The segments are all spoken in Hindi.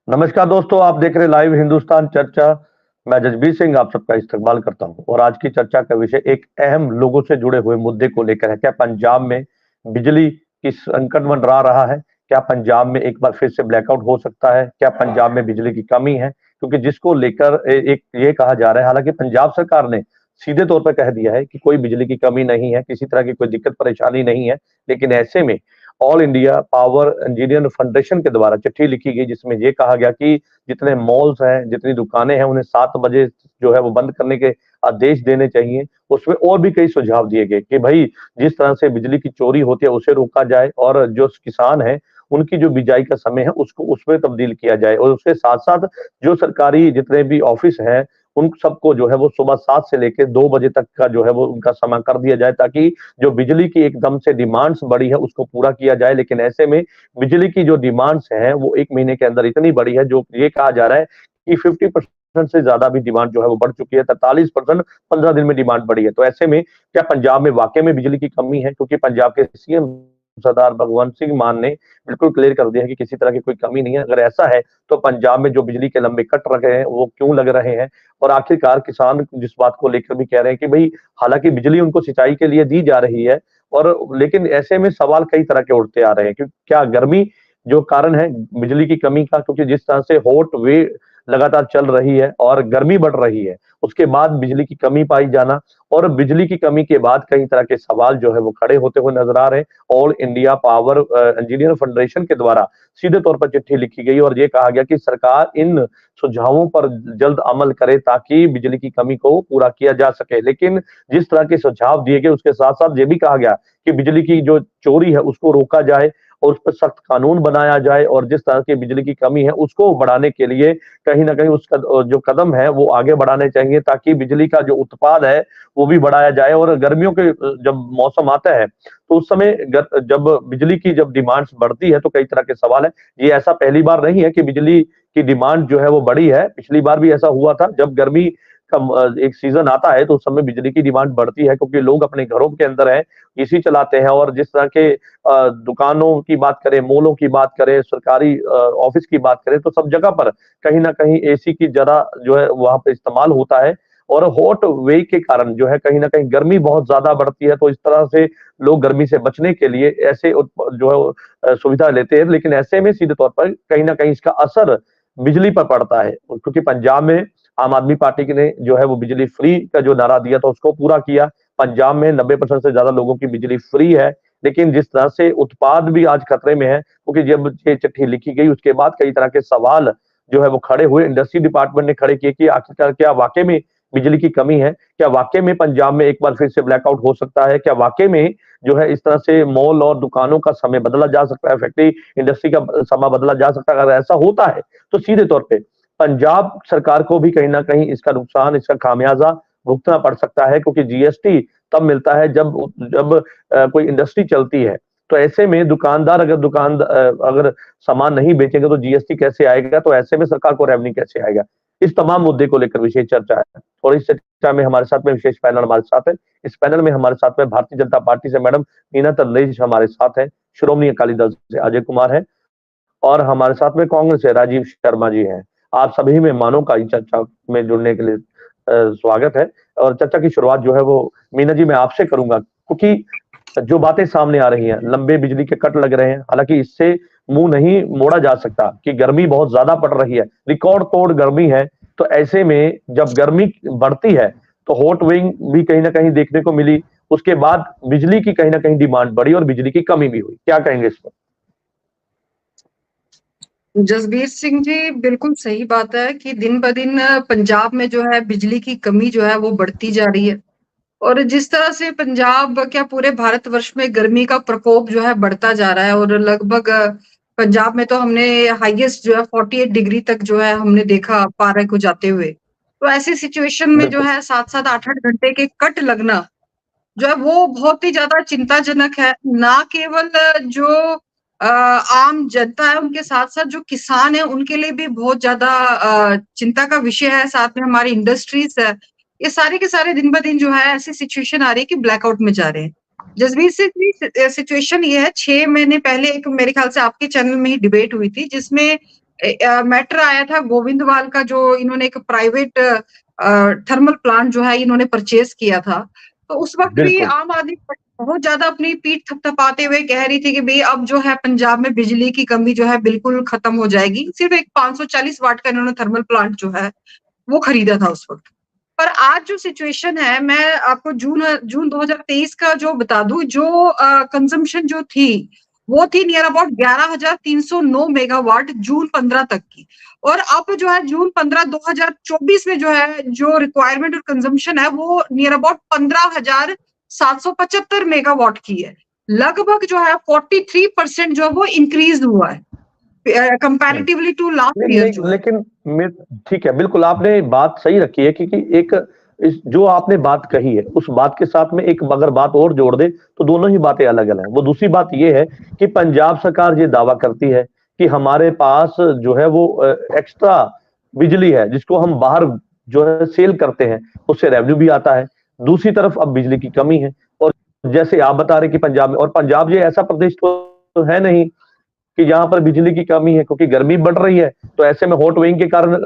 नमस्कार दोस्तों, आप देख रहे लाइव हिंदुस्तान चर्चा। मैं जसबीर सिंह आप सबका इस्तकबाल करता हूं और आज की चर्चा का विषय एक अहम लोगों से जुड़े हुए मुद्दे को लेकर है। क्या पंजाब में बिजली की संकट मंडरा रहा है? क्या पंजाब में एक बार फिर से ब्लैकआउट हो सकता है? क्या पंजाब में बिजली की कमी है? क्योंकि जिसको लेकर एक ये कहा जा रहा है, हालांकि पंजाब सरकार ने सीधे तौर पर कह दिया है कि कोई बिजली की कमी नहीं है, किसी तरह की कोई दिक्कत परेशानी नहीं है। लेकिन ऐसे में all India power engineer federation के द्वारा चिट्ठी लिखी गई, जिसमें ये कहा गया कि जितने मॉल्स हैं, जितनी दुकानें हैं, उन्हें 7 बजे जो है वो बंद करने के आदेश देने चाहिए। उसमें और भी कई सुझाव दिए गए कि भई जिस तरह से बिजली की चोरी होती है उसे रोका जाए और जो किसान हैं, उनकी जो बिजाई का समय है उसको उसमें तब्दील किया जाए और उसके साथ-साथ जो सरकारी जितने भी ऑफिस हैं, उन सबको जो है वो सुबह 7 से लेके 2 बजे तक का जो है वो उनका समय कर दिया जाए, ताकि जो बिजली की एकदम से डिमांड्स बढ़ी है उसको पूरा किया जाए। लेकिन ऐसे में बिजली की जो डिमांड्स हैं वो 1 महीने के अंदर इतनी बढ़ी है, जो ये कहा जा रहा है कि 50% से ज्यादा भी डिमांड जो है वो बढ़ चुकी है। 43% 15 दिन में डिमांड बढ़ी है। तो ऐसे में क्या पंजाब में वाकई में बिजली की कमी है? क्योंकि पंजाब के सीएम सरदार भगवंत सिंह मान ने बिल्कुल क्लियर कर दिया है कि किसी तरह की कोई कमी नहीं है। अगर ऐसा है तो पंजाब में जो बिजली के लंबे कट लगे हैं वो क्यों लग रहे हैं? और आखिरकार किसान जिस बात को लेकर भी कह रहे हैं कि भई हालाँकि बिजली उनको सिंचाई के लिए दी जा रही है, और लेकिन ऐसे में सवाल कई तरह के उठते आ रहे हैं कि क्या गर्मी जो कारण है बिजली की कमी का, क्योंकि जिस तरह से हॉट वेव लगातार चल रही है और गर्मी बढ़ रही है, उसके बाद बिजली की कमी पाई जाना और बिजली की कमी के बाद कई तरह के सवाल जो है वो खड़े होते हुए नजर आ रहे हैं। All India power engineer federation के द्वारा सीधे तौर पर चिट्ठी लिखी गई और ये कहा गया कि सरकार इन सुझावों पर जल्द अमल करे ताकि बिजली की कमी को पूरा किया जा सके। लेकिन जिस तरह के सुझाव दिए गए उसके साथ-साथ ये भी कहा गया कि बिजली की जो चोरी है उसको रोका जाए और उस पर सख्त कानून बनाया जाए और जिस तरह की बिजली की कमी है उसको बढ़ाने के लिए कहीं न कहीं जो कदम है वो आगे बढ़ाने चाहिए, ताकि बिजली का जो उत्पाद है वो भी बढ़ाया जाए। और गर्मियों के जब मौसम आता है तो उस समय जब बिजली की जब डिमांड्स बढ़ती है तो कई तरह के सवाल है। ये ऐसा पहली बार नहीं है कि बिजली की डिमांड जो है वो बढ़ी है। पिछली बार भी ऐसा हुआ था, जब गर्मी का एक सीजन आता है तो उस समय बिजली की डिमांड बढ़ती है, क्योंकि लोग अपने घरों के अंदर हैं, एसी चलाते हैं और जिस तरह के दुकानों की बात करें, मॉलों की बात करें, सरकारी ऑफिस की बात करें, तो सब जगह पर कहीं न कहीं एसी की ज़्यादा जो है वहाँ पे इस्तेमाल होता है और हॉट वेव के कारण जो है कहीं न कहीं गर्मी बहुत ज़्यादा बढ़ती है। तो इस तरह से लोग गर्मी से बचने के लिए ऐसे जो है सुविधा लेते हैं। लेकिन ऐसे में सीधे तौर पर कहीं न कहीं इसका असर बिजली पर पड़ता है, क्योंकि पंजाब में आम आदमी पार्टी ने जो है वो बिजली फ्री का जो नारा दिया था उसको पूरा किया। पंजाब में 90% से ज्यादा लोगों की बिजली फ्री है। लेकिन जिस तरह से उत्पाद भी आज खतरे में है, क्योंकि जब ये चिट्ठी लिखी गई उसके बाद कई तरह के सवाल जो है वो खड़े हुए, इंडस्ट्री डिपार्टमेंट ने खड़े किए कि आखिरकार क्या वाकई में बिजली की कमी है? क्या वाकई में पंजाब में एक बार फिर से ब्लैकआउट हो सकता है? क्या वाकई में जो है इस तरह से मॉल और दुकानों का समय बदला जा सकता है, फैक्ट्री इंडस्ट्री का समय बदला जा सकता है? अगर ऐसा होता है तो सीधे तौर पे पंजाब सरकार को भी कहीं न कहीं इसका नुकसान, इसका खामियाजा भुगतना पड़ सकता है, क्योंकि जीएसटी तब मिलता है जब जब कोई इंडस्ट्री चलती है। तो ऐसे में दुकानदार अगर सामान नहीं बेचेंगे तो जीएसटी कैसे आएगा? तो ऐसे में सरकार को रेवेन्यू कैसे आएगा? इस तमाम मुद्दे को लेकर विशेष चर्चा है और इस चर्चा में हमारे साथ में विशेष पैनल हमारे साथ है। इस पैनल में हमारे साथ में भारतीय जनता पार्टी से मैडम मीना तन्नेज हमारे साथ हैं, श्रोमणी अकाली दल से अजय कुमार है और हमारे साथ में कांग्रेस से राजीव शर्मा जी हैं। आप सभी मेहमानों का इस चर्चा में जुड़ने के लिए स्वागत है और चर्चा की शुरुआत जो है वो मीना जी मैं आपसे करूँगा, क्योंकि जो बातें सामने आ रही हैं, लंबे बिजली के कट लग रहे हैं, हालाँकि इससे मुँह नहीं मोड़ा जा सकता कि गर्मी बहुत ज़्यादा पड़ रही है, रिकॉर्ड तोड़ गर्मी है। तो ऐसे में जब गर्मी बढ़ती है, तो हॉट विंग भी कहीं न कहीं देखने को मिली, उसके बाद बिजली की कहीं न कहीं डिमांड बढ़ी और बिजली की कमी भी हुई। क्या कहेंगे इस पर? जसबीर सिंह जी, बिल्कुल सही बात है कि दिन ब दिन पंजाब में जो है बिजली की कमी जो है वो बढ़ती जा रही है। और जिस तरह से पंजाब क्या पूरे भारतवर्ष में गर्मी का प्रकोप जो है बढ़ता जा रहा है और लगभग पंजाब में तो हमने हाईएस्ट जो है 48 डिग्री तक जो है हमने देखा पारे को जाते हुए। तो ऐसी सिचुएशन में जो बिल्कुल। है 7-7 8-8 घंटे के कट लगना जो है वो बहुत ही ज़्यादा चिंताजनक है। ना केवल जो आम जनता है उनके साथ-साथ जो किसान हैं उनके लिए भी बहुत ज़्यादा चिंता का विषय है, साथ में हमारी इंडस्ट्रीज़ है। ये सारे के सारे दिन-ब-दिन जो है ऐसी सिचुएशन आ रही है कि ब्लैकआउट में जा रहे हैं। जसबीर सिंह जी सिचुएशन ये है 6 महीने पहले एक मेरे ख्याल से आपके चैनल में ही डिबेट हुई थी जिसमें मैटर आया था गोविंदवाल का, जो इन्होंने एक प्राइवेट थर्मल प्लांट जो है इन्होंने परचेज किया था। तो उस वक्त भी बिल्कुल। आम आदमी पार्टी बहुत ज्यादा अपनी पीठ थपथपाते हुए कह रही थी कि भाई अब जो है पंजाब में बिजली की कमी जो है बिल्कुल खत्म हो जाएगी। सिर्फ एक 540 वाट का इन्होंने थर्मल प्लांट जो है वो खरीदा था उस वक्त। पर आज जो सिचुएशन है, मैं आपको जून 2023 का जो बता दूं, जो कंजम्पशन जो थी वो थी नियर अबाउट 11,309 मेगावाट जून 15 तक की। और अब जो है जून 15 2024 में जो है जो रिक्वायरमेंट और कंजम्पशन है वो नियर अबाउट 15,775 मेगावाट की है। लगभग जो है 43% जो है वो इंक्रीज हुआ है कंपैरेटिवली टू लास्ट ईयर जो है। लेकिन ठीक है, बिल्कुल आपने बात सही रखी है, क्योंकि एक जो आपने बात कही है उस बात के साथ में एक अगर बात और जोड़ दे तो दोनों ही बातें अलग अलग हैं। वो दूसरी बात ये है कि पंजाब सरकार ये दावा करती है कि हमारे पास जो है वो एक्स्ट्रा बिजली है जिसको हम बाहर जो है सेल करते हैं, उससे रेवेन्यू भी आता है। दूसरी तरफ अब बिजली की कमी है, और जैसे आप बता रहे कि पंजाब में, और पंजाब ये ऐसा प्रदेश तो है नहीं कि जहां पर बिजली की कमी है, क्योंकि गर्मी बढ़ रही है। तो ऐसे में हॉट वेइंग के कारण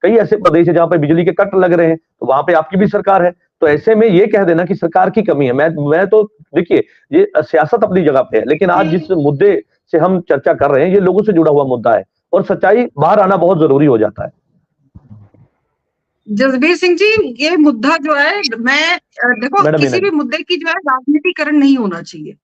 कई ऐसे प्रदेश है जहां पर बिजली के कट लग रहे हैं, तो वहां पे आपकी भी सरकार है। तो ऐसे में ये कह देना कि सरकार की कमी है, मैं तो देखिए ये सियासत अपनी जगह पे है, लेकिन आज जिस मुद्दे से हम चर्चा कर रहे हैं ये लोगों से जुड़ा हुआ मुद्दा है, और सच्चाई बाहर आना बहुत जरूरी हो जाता है। जसबीर सिंह जी, ये मुद्दा जो है, मैं देखो किसी भी मुद्दे की जो है राजनीतिकरण नहीं होना चाहिए।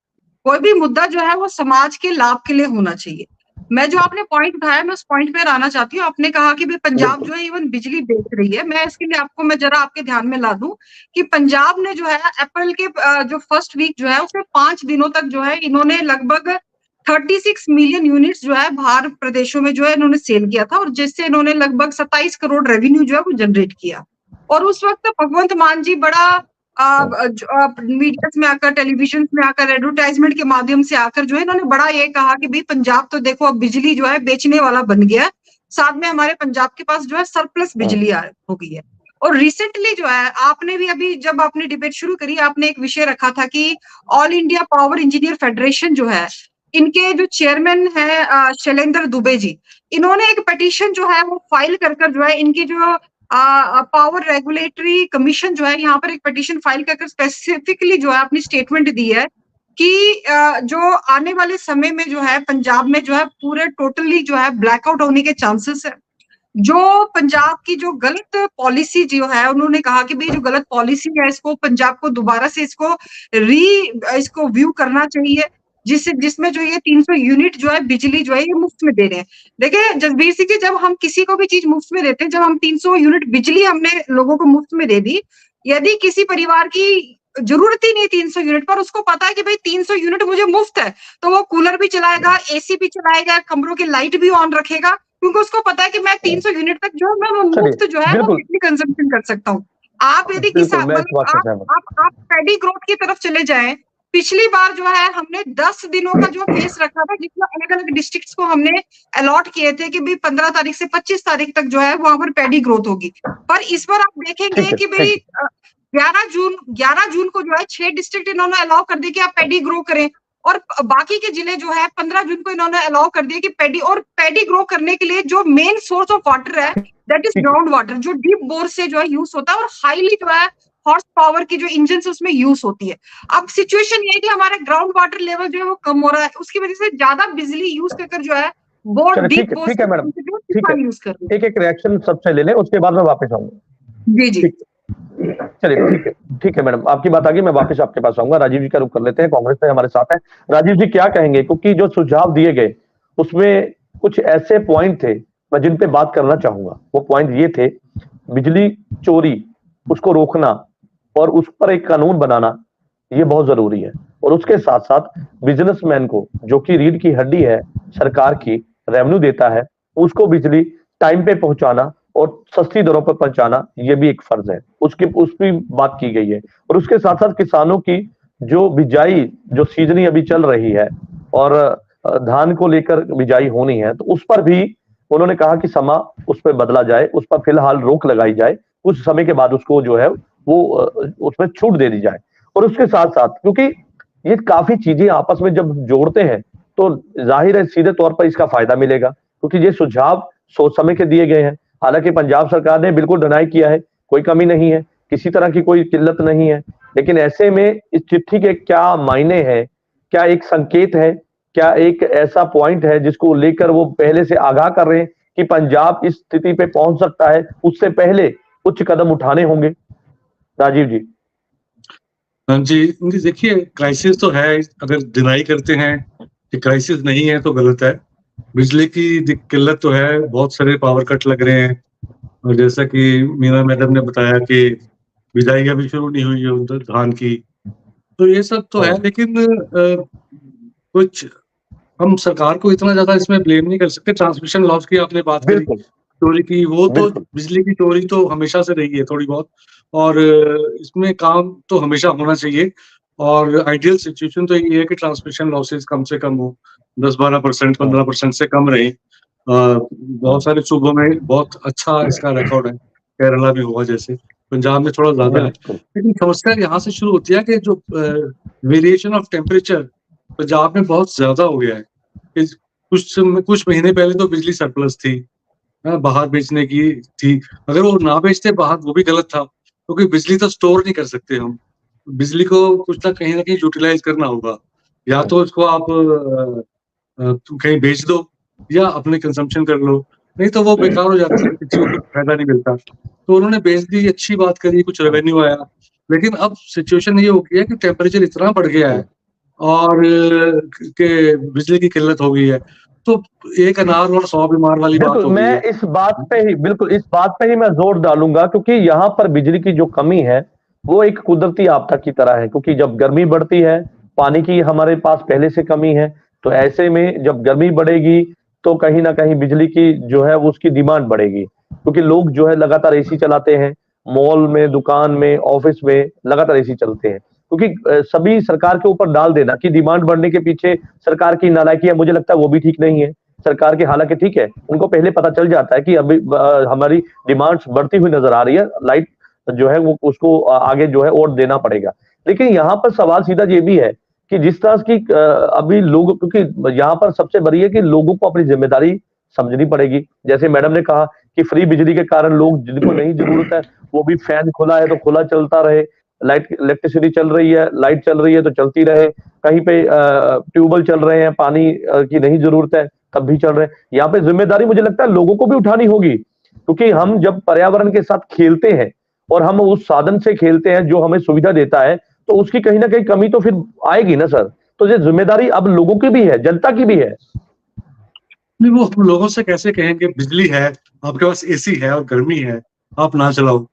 कोई भी मुद्दा जो है वो समाज के लाभ के लिए होना चाहिए। मैं जो आपने पॉइंट उठाया मैं उस पॉइंट पे आना चाहती हूँ। आपने कहा कि भाई पंजाब जो है इवन बिजली बेच रही है। मैं इसके लिए आपको मैं जरा आपके ध्यान में ला दूं कि पंजाब ने जो है अप्रैल के जो फर्स्ट वीक जो है उसमें 5 दिनों तक जो है इन्होंने लगभग 36 मिलियन यूनिट्स जो है बाहर प्रदेशों में जो है इन्होंने सेल किया था, और जिससे इन्होंने लगभग 27 करोड़ रेवेन्यू जो है वो जनरेट किया। और उस वक्त भगवंत मान जी बड़ा मीडिया में आकर, टेलीविजन में आकर, एडवर्टाइजमेंट के माध्यम से आकर जो है इन्होंने बड़ा ये कहा कि भाई पंजाब तो देखो अब बिजली जो है बेचने वाला बन गया है, साथ में हमारे पंजाब के पास जो है सरप्लस बिजली हो गई है। और रिसेंटली जो है आपने भी अभी जब आपने डिबेट शुरू करी आपने एक विषय रखा था कि all India power engineer federation जो है, इनके जो चेयरमैन है शैलेंद्र दुबे जी, इन्होंने एक पिटीशन जो है वो फाइल कर जो है इनकी जो पावर रेगुलेटरी कमीशन जो है यहाँ पर एक पिटीशन फाइल कर स्पेसिफिकली जो है अपनी स्टेटमेंट दी है कि जो आने वाले समय में जो है पंजाब में जो है पूरे टोटली जो है ब्लैकआउट होने के चांसेस है। जो पंजाब की जो गलत पॉलिसी जो है, उन्होंने कहा कि भाई जो गलत पॉलिसी है इसको पंजाब को दोबारा से इसको व्यू करना चाहिए, जिसमें जो ये 300 यूनिट जो है बिजली जो है ये मुफ्त में दे रहे हैं। देखिए जसबीर सिंह जी, जब हम किसी को भी चीज मुफ्त में देते हैं, जब हम 300 यूनिट बिजली हमने लोगों को मुफ्त में दे दी, यदि किसी परिवार की जरूरत ही नहीं 300 यूनिट पर, उसको पता है कि भाई 300 यूनिट मुझे मुफ्त है, तो वो कूलर भी चलाएगा, एसी भी चलाएगा, कमरों की लाइट भी ऑन रखेगा, क्योंकि उसको पता है कि मैं 300 यूनिट तक जो है मैं मुफ्त जो है वो बिजली कंजम्पशन कर सकता हूँ। आप यदि आप पैडी ग्रोथ की तरफ चले जाएं, पिछली बार जो है हमने 10 दिनों का जो फेस रखा था, जिसमें अलग अलग डिस्ट्रिक्ट्स को हमने अलॉट किए थे कि भाई 15 तारीख से 25 तारीख तक जो है वहां पर पैडी ग्रोथ होगी। पर इस बार आप देखेंगे कि भाई 11 जून को जो है 6 डिस्ट्रिक्ट इन्होंने अलाउ कर दिया कि आप पैडी ग्रो करें, और बाकी के जिले जो है 15 जून को इन्होंने अलाउ कर दिया कि पैडी ग्रो करने के लिए जो मेन सोर्स ऑफ वाटर है दैट इज ग्राउंड वाटर, जो डीप बोर से जो है यूज होता है और हाईली जो है हॉर्स पावर की जो इंजन उसमें यूज होती है। अब सिचुएशन ये है कि हमारा ग्राउंड वाटर लेवल जो है वो कम हो रहा है, उसकी वजह से ज्यादा बिजली यूज कर जो है बोर डीप बोर ठीक है मैडम, यूज कर रहे हैं। एक रिएक्शन सबसे ले लें, उसके बाद मैं वापस आऊंगा। जी जी चलिए ठीक है मैडम, आपकी बात आ गई, मैं वापस आपके पास आऊंगा। राजीव जी का रुख कर लेते हैं, कांग्रेस से हमारे साथ है। राजीव जी क्या कहेंगे, क्योंकि जो सुझाव दिए गए उसमें कुछ ऐसे पॉइंट थे मैं जिन पे बात करना चाहूंगा। वो पॉइंट ये थे, बिजली चोरी उसको रोकना और उस पर एक कानून बनाना, ये बहुत जरूरी है। और उसके साथ साथ बिजनेसमैन को, जो कि रीढ़ की हड्डी है सरकार की, रेवेन्यू देता है, उसको बिजली टाइम पे पहुंचाना और सस्ती दरों पर पहुंचाना, ये भी एक फर्ज है। उसकी बात की गई है। और उसके साथ साथ किसानों की जो बिजाई, जो सीजनी अभी चल रही है और धान को लेकर बिजाई होनी है, तो उस पर भी उन्होंने कहा कि समा उस पर बदला जाए, उस पर फिलहाल रोक लगाई जाए, कुछ समय के बाद उसको जो है वो उसमें छूट दे दी जाए। और उसके साथ साथ, क्योंकि ये काफी चीजें आपस में जब जोड़ते हैं तो जाहिर है सीधे तौर पर इसका फायदा मिलेगा, क्योंकि ये सुझाव समय के दिए गए हैं। हालांकि पंजाब सरकार ने बिल्कुल डिनाई किया है, कोई कमी नहीं है, किसी तरह की कोई किल्लत नहीं है। लेकिन ऐसे में इस चिट्ठी के क्या मायने हैं, क्या एक संकेत है, क्या एक ऐसा पॉइंट है जिसको लेकर वो पहले से आगाह कर रहे हैं कि पंजाब इस स्थिति पे पहुंच सकता है, उससे पहले उच्च कदम उठाने होंगे? राजीव जी। हाँ जी, देखिए क्राइसिस तो है, अगर डिनाई करते हैं कि क्राइसिस नहीं है तो गलत है। बिजली की किल्लत तो है, बहुत सारे पावर कट लग रहे हैं, और जैसा कि मीना मैडम ने बताया कि बिजाई अभी शुरू नहीं हुई है उधर धान की, तो ये सब तो है। लेकिन कुछ हम सरकार को इतना ज्यादा इसमें ब्लेम नहीं कर सकते। ट्रांसमिशन लॉस की आपने बात करी, चोरी की, वो तो बिजली की चोरी तो हमेशा से रही है थोड़ी बहुत, और इसमें काम तो हमेशा होना चाहिए। और आइडियल सिचुएशन तो ये है कि ट्रांसमिशन लॉसेस कम से कम हो, 10-12%, 15% से कम रहे। बहुत सारे सूबों में बहुत अच्छा इसका रिकॉर्ड है, केरला भी हुआ जैसे, पंजाब में थोड़ा ज्यादा है। लेकिन समस्या यहाँ से शुरू होती है कि जो वेरिएशन ऑफ टेम्परेचर पंजाब में बहुत ज्यादा हो गया है। कुछ महीने पहले तो बिजली सरप्लस थी, बाहर बेचने की थी। अगर वो ना बेचते बाहर, वो भी गलत था, क्योंकि बिजली तो स्टोर नहीं कर सकते हम। बिजली को कुछ ना कहीं यूटिलाइज करना होगा, या तो उसको आप कहीं बेच दो या अपने कंजम्पशन कर लो, नहीं तो वो बेकार हो जाती है, किसी को कुछ फायदा नहीं मिलता। तो उन्होंने बेच दी, अच्छी बात करी, कुछ रेवेन्यू आया। लेकिन अब सिचुएशन ये हो गई है कि टेम्परेचर इतना बढ़ गया है और के बिजली की किल्लत हो गई है, तो एक अनार और 100 बीमार वाली बात हो गई है। मैं इस बात पे ही मैं जोर डालूंगा, क्योंकि यहाँ पर बिजली की जो कमी है वो एक कुदरती आपदा की तरह है। क्योंकि जब गर्मी बढ़ती है, पानी की हमारे पास पहले से कमी है, तो ऐसे में जब गर्मी बढ़ेगी तो कहीं ना कहीं बिजली की जो है वो उसकी डिमांड बढ़ेगी। क्योंकि लोग जो है लगातार एसी चलाते हैं, मॉल में, दुकान में, ऑफिस में लगातार एसी चलते हैं। क्योंकि सभी सरकार के ऊपर डाल देना कि डिमांड बढ़ने के पीछे सरकार की नालायकी है, मुझे लगता है वो भी ठीक नहीं है। सरकार के हालांकि ठीक है, उनको पहले पता चल जाता है कि अभी हमारी डिमांड्स बढ़ती हुई नजर आ रही है, लाइट जो है वो उसको आगे जो है और देना पड़ेगा। लेकिन यहाँ पर सवाल सीधा ये भी है कि जिस तरह की अभी लोग, क्योंकि यहाँ पर सबसे बड़ी है कि लोगों को अपनी जिम्मेदारी समझनी पड़ेगी। जैसे मैडम ने कहा कि फ्री बिजली के कारण लोग जिनको नहीं जरूरत है वो भी फैन खुला है तो खुला चलता रहे, इलेक्ट्रिसिटी चल रही है, लाइट चल रही है तो चलती रहे, कहीं पे ट्यूबवेल चल रहे हैं, पानी की नहीं जरूरत है तब भी चल रहे हैं। यहाँ पे जिम्मेदारी मुझे लगता है लोगों को भी उठानी होगी, क्योंकि हम जब पर्यावरण के साथ खेलते हैं और हम उस साधन से खेलते हैं जो हमें सुविधा देता है, तो उसकी कहीं ना कहीं कमी तो फिर आएगी ना सर। तो ये जिम्मेदारी अब लोगों की भी है, जनता की भी है। नहीं, वो हम लोगों से कैसे कहेंगे बिजली है, आपके पास एसी है और गर्मी है, आप ना चलाओ?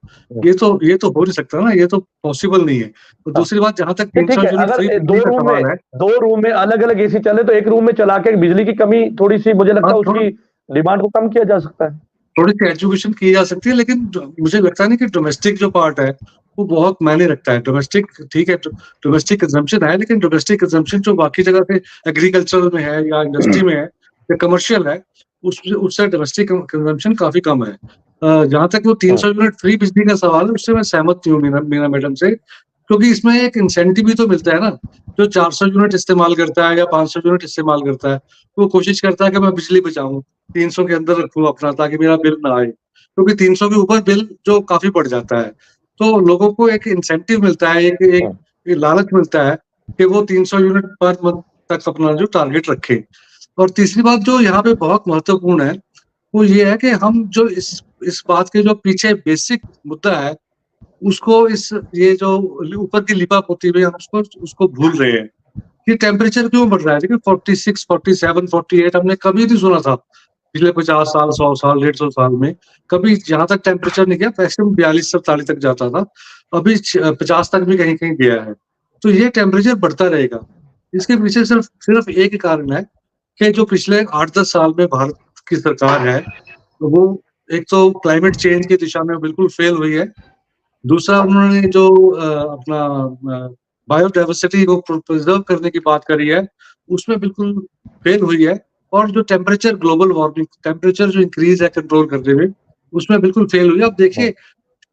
ये तो हो नहीं सकता ना, ये तो पॉसिबल नहीं है। तो दूसरी बात, जहां तक ठीक है, अगर दो रूम में अलग अलग एसी चले तो एक रूम में चला के बिजली की कमी थोड़ी सी, मुझे लगता है उसकी डिमांड को कम किया जा सकता है, थोड़ी सी एजुकेशन की जा सकती है। लेकिन मुझे लगता नहीं कि डोमेस्टिक जो पार्ट है वो बहुत मायने रखता है। डोमेस्टिक ठीक है, डोमेस्टिक कंजम्पशन है, लेकिन डोमेस्टिक कंजम्पशन जो बाकी जगह पे एग्रीकल्चरल में है या इंडस्ट्री में है या कमर्शियल है, उससे डोमेस्टिक कंजम्पशन काफी कम है। जहां तक वो 300 यूनिट फ्री बिजली का सवाल है, उससे मैं सहमत नहीं हूँ मीना मैडम से, क्योंकि इसमें एक इंसेंटिव भी तो मिलता है ना। जो 400 यूनिट इस्तेमाल करता है या 500 यूनिट इस्तेमाल करता है, वो कोशिश करता है कि मैं बिजली बचाऊं, 300 के अंदर रखूं अपना, ताकि मेरा बिल ना आए, क्योंकि 300 के ऊपर बिल जो काफी बढ़ जाता है। तो लोगों को एक इंसेंटिव मिलता है, एक लालच मिलता है कि वो 300 यूनिट पर मंथ तक अपना जो टारगेट रखे। और तीसरी बात जो यहाँ पे बहुत महत्वपूर्ण है वो ये है कि हम जो इस बात के जो पीछे बेसिक मुद्दा है उसको, ये जो ऊपर की लिपा पोती में हम उसको भूल रहे हैं कि टेम्परेचर क्यों बढ़ रहा है। देखिए 46, 47, 48 हमने कभी नहीं सुना था पिछले 50 साल, 100 साल, 150 साल में कभी यहाँ तक टेम्परेचर नहीं गया। मैक्सिमम 42-47 तक जाता था, अभी 50 तक भी कहीं कहीं गया है। तो ये टेम्परेचर बढ़ता रहेगा। इसके पीछे सिर्फ एक कारण है कि जो पिछले 8-10 साल में भारत की सरकार है, तो वो एक तो क्लाइमेट चेंज की दिशा में बिल्कुल फेल हुई है। दूसरा, उन्होंने जो अपना बायोडाइवर्सिटी को प्रिजर्व करने की बात करी है, उसमें बिल्कुल फेल हुई है। और जो टेम्परेचर, ग्लोबल वार्मिंग टेम्परेचर जो इंक्रीज है कंट्रोल करने में, उसमें बिल्कुल फेल हुई है। अब देखिए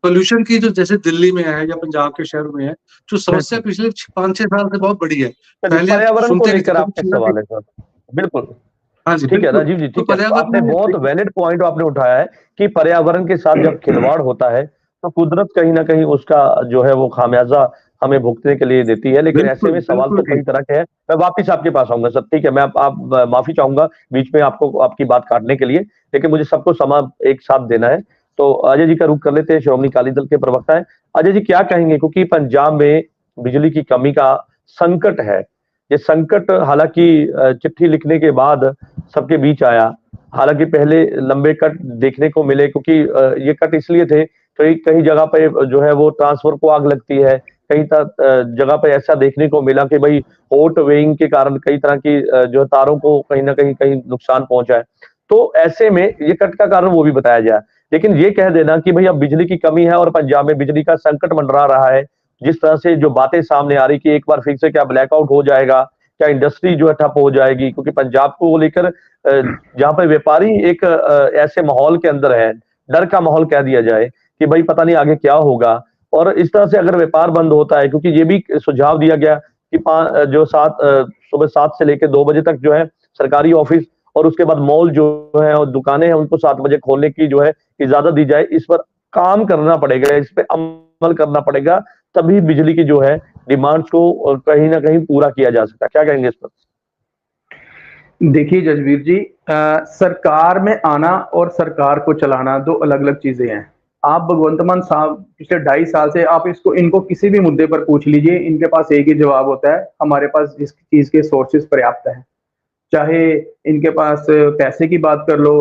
पोल्यूशन की जो जैसे दिल्ली में है या पंजाब के शहर में है, जो समस्या पिछले 5-6 साल से बहुत बड़ी है। पहले पर्यावरण को लेकर आपके सवाल है सर। बिल्कुल हाँ जी, ठीक है बिल्कुल। राजीव जी, तो ठीक है। तो आपने पर्यावरण बहुत वैलिड पॉइंट आपने उठाया है कि पर्यावरण के साथ जब खिलवाड़ होता है तो कुदरत कहीं ना कहीं उसका जो है वो खामियाजा हमें भुगतने के लिए देती है। लेकिन ऐसे बिल्कुल, में सवाल बिल्कुल तो कई ठीक। तरह के हैं। मैं वापिस आपके पास आऊंगा सर, ठीक है। मैं आप माफी चाहूंगा बीच में आपको आपकी बात काटने के लिए, लेकिन मुझे सबको समा एक साथ देना है। तो अजय जी का रुख कर लेते हैं, श्रोमणी अकाली दल के प्रवक्ता है। अजय जी क्या कहेंगे, क्योंकि पंजाब में बिजली की कमी का संकट है। ये संकट हालांकि चिट्ठी लिखने के बाद सबके बीच आया। हालांकि पहले लंबे कट देखने को मिले, क्योंकि ये कट इसलिए थे कई कई जगह पे जो है वो ट्रांसफर को आग लगती है। कई जगह पे ऐसा देखने को मिला कि भाई हॉट वेइंग के कारण कई तरह की जो है तारों को कहीं ना कहीं नुकसान पहुंचा है। तो ऐसे में ये कट का कारण वो भी बताया जाए। लेकिन ये कह देना कि भाई अब बिजली की कमी है और पंजाब में बिजली का संकट मंडरा रहा है, जिस तरह से जो बातें सामने आ रही कि एक बार फिर से क्या ब्लैकआउट हो जाएगा, क्या इंडस्ट्री जो है ठप हो जाएगी, क्योंकि पंजाब को लेकर जहां पर व्यापारी एक ऐसे माहौल के अंदर है, डर का माहौल कह दिया जाए कि भाई पता नहीं आगे क्या होगा। और इस तरह से अगर व्यापार बंद होता है, क्योंकि ये भी सुझाव दिया गया कि जो सुबह 7 से लेकर 2 बजे तक जो है सरकारी ऑफिस और उसके बाद मॉल जो है और दुकानें हैं उनको 7 बजे खोलने की जो है इजाजत दी जाए। इस पर काम करना पड़ेगा, इस पे अमल करना पड़ेगा, तभी बिजली की जो है डिमांड्स को कहीं ना कहीं पूरा किया जा सकता है। क्या कहेंगे इस पर? देखिए जसवीर जी, सरकार में आना और सरकार को चलाना दो अलग अलग चीजें हैं। आप भगवंत मान साहब पिछले 2.5 साल से आप इनको किसी भी मुद्दे पर पूछ लीजिए, इनके पास एक ही जवाब होता है, हमारे पास इस चीज के सोर्सेज पर्याप्त हैं। चाहे इनके पास पैसे की बात कर लो